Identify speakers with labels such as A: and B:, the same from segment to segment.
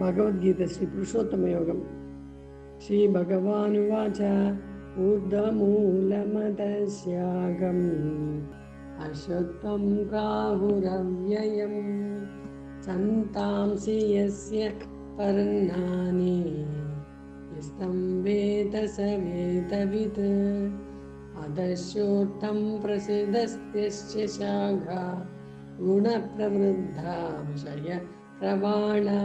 A: भगवद्गीता श्रीपुरुषोत्तमयोगं श्रीभगवानुवाच ऊर्ध्वमूलमदस्यागम् अश्वत्थं प्राहुरव्ययम् छन्दांसि यस्य पर्णानि यस्तं वेद स वेदवित् अधश्चोक्तं प्रसिद्धस्यस्य शाखा गुणप्रवृद्धा विषयप्रवाणा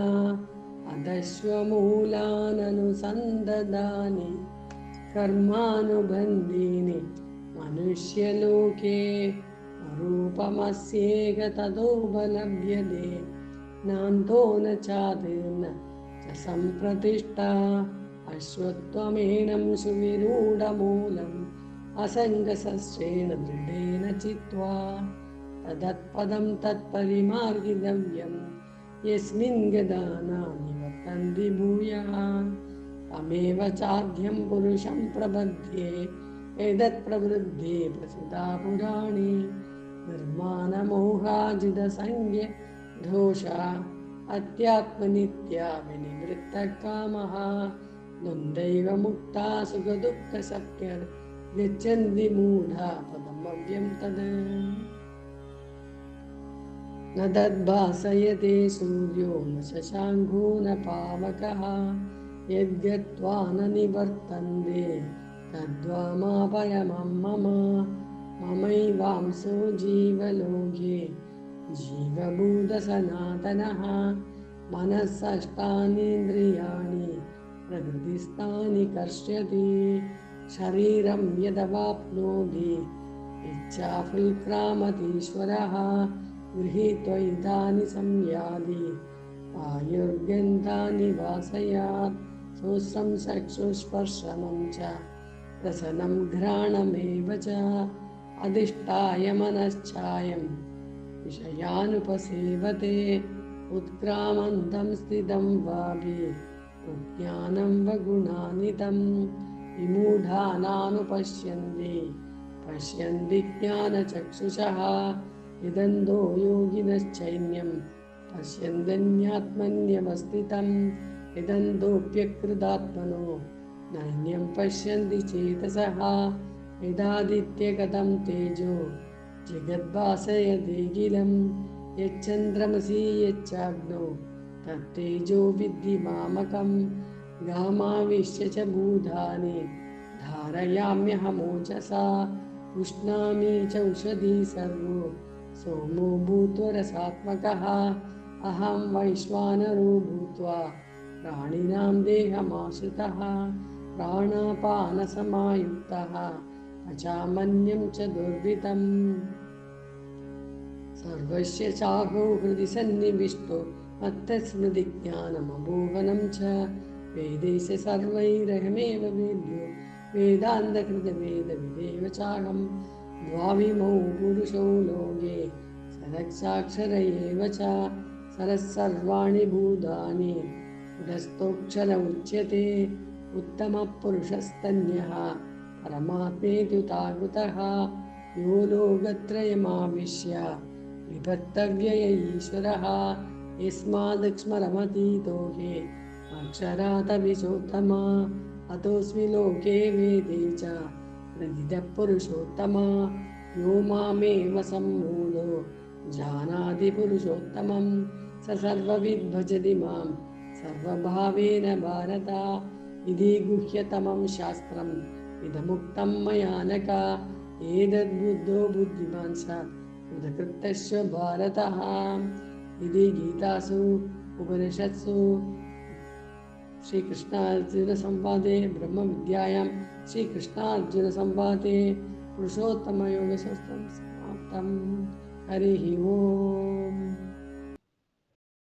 A: अधश्वमूलाननुसन्दधानि कर्मानुबन्धीनि मनुष्यलोके रूपमस्येह ततोपलभ्यते नान्तो न चादिर्न च सम्प्रतिष्ठा अश्वत्थमेनं सुविरूढमूलम् असङ्गशस्त्रेण दृढेन चित्वा तदत्पदं तत्परिमार्गितव्यं यस्मिन् गता निवर्तन्ति भूयः तमेव चाद्यं पुरुषं प्रपद्ये एतत् प्रवृद्धे प्रसिद्धा पुराणे निर्माणमोहाजितसंज्ञ दोषा अध्यात्मनित्या विनिवृत्तकामः द्वन्द्वैव मुक्ता सुखदुःखसख्यर्गच्छन्ति मूढा पदमव्यं तद् न तद्भासयते सूर्यो न शशाङ्को न पावकः यद्गत्वा न निवर्तन्ते तद्वामापरमं मम ममैवांसो जीवलोके जीवभूतसनातनः मनःषष्ठानीन्द्रियाणि प्रकृतिस्थानि कर्ष्यति शरीरं यदवाप्नोति इच्छाफुल्क्रामतीश्वरः गृहीत्वैतानि संयाति आयुर्गन्धानि वासयात् शोषं चक्षुस्पर्शनं च रसनं घ्राणमेव च अधिष्ठाय मनश्चायं विषयानुपसेवते उत्क्रामन्तं स्थितं वापि प्रज्ञानं वगुणान्वितं विमूढानानुपश्यन्ति पश्यन्ति ज्ञानचक्षुषः इदन्तो योगिनश्चैन्यं पश्यन्त्यन्यात्मन्यवस्थितम् इदन्तोऽप्यकृतात्मनो नैन्यं पश्यन्ति चेतसः यदादित्यगतं तेजो जगद्भासयतेऽखिलं यच्चन्द्रमसि यच्चाग्नौ तत्तेजो विद्धि मामकं गामाविश्य च भूतानि धारयाम्यहमोजसा पुष्णामि च औषधी सर्वो सोमो भूत्वा रसात्मकः अहं वैश्वानरो भूत्वा प्राणिनां देहमाश्रितः प्राणापानसमायुक्तः पचामन्यं च दुर्वितम् सर्वस्य चाहो हृदि सन्निविष्टो मत्तस्मृतिज्ञानमबोहनं च वेदैस्य सर्वैरहमेव वेद्यो वेदान्तकृतवेदविदेव चाहं द्वाविमौ पुरुषौ लोके सरक्षाक्षर एव च सरस्सर्वाणि भूतानि पुरस्तोक्षर उच्यते उत्तमपुरुषस्तन्यः परमात्मेत्युताकृतः यो लोकत्रयमाविश्य विभक्तव्यय ईश्वरः यस्मादक्ष्मरमतीतो हि अक्षरादविचोत्तमा अतोऽस्मि लोके वेदे च प्रथितः पुरुषोत्तमा यो मामेव सम्मूढो जानाति पुरुषोत्तमं स सर्वविद् भजति मां सर्वभावेन भारत इति गुह्यतमं शास्त्रम् इदमुक्तं मया नघ एतद्बुद्धो बुद्धिमान् स कृतकृत्यश्च भारतः इति गीतासु उपनिषत्सु श्रीकृष्णार्जुनसंवादे ब्रह्मविद्यायां श्रीकृष्णार्जुनसंवादे पुरुषोत्तमयोगशास्त्रं समाप्तं। हरिः ओम्।